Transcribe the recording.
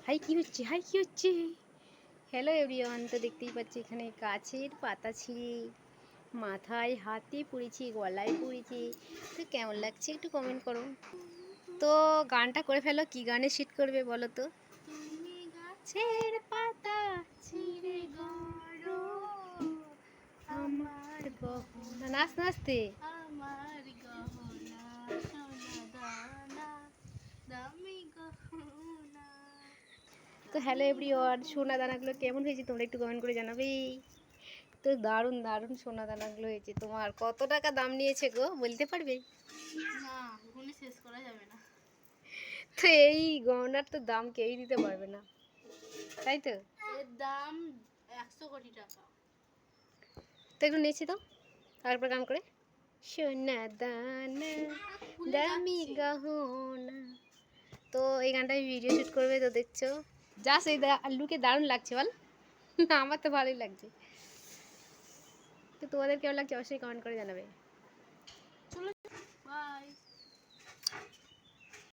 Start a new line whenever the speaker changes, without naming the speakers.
High কি হচ্ছে, high কি হচ্ছে? হ্যালো এভরিওয়ান, তো দেখতেই পাচ্ছি এখানে গাছের পাতা ছিঁড়ে মাথায় হাতে পড়েছি, গলায় পড়েছি। তো কেমন লাগছে একটু কমেন্ট করো। তো গানটা করে ফেলো, কি গানে শিট করবে বলো তো? তুমি গাছের পাতা ছিঁড়ে গড়ো আমার গহনা, নাচ নাচতে
আমার গহনা সোনা দানা দামি গহনা।
তো হ্যালো এভরিওয়ান, সোনা দানাগুলো কেমন হয়েছে তোমরা একটু কমেন্ট করে জানাবে। তো দারুণ দারুণ সোনা দানাগুলো হয়েছে। তোমার কত টাকা দাম নিয়েছে গো, বলতে পারবে?
না, ওখানে শেষ করা যাবে না।
তো এই গহনার তো দাম কেউই দিতে পারবে না, তাই তো?
এর দাম 100 কোটি টাকা।
তো একটু নিয়েছি তো, আরেকবার গান করে। সোনা দানা দামি গহনা। তো এই গানটা ভিডিও শুট করবে, তো দেখছো জাস্ট এই লুকে দারুণ লাগছে বল। আমার তো ভালোই লাগছে। তো তোমাদের কেমন লাগছে অবশ্যই কমেন্ট করে জানাবে।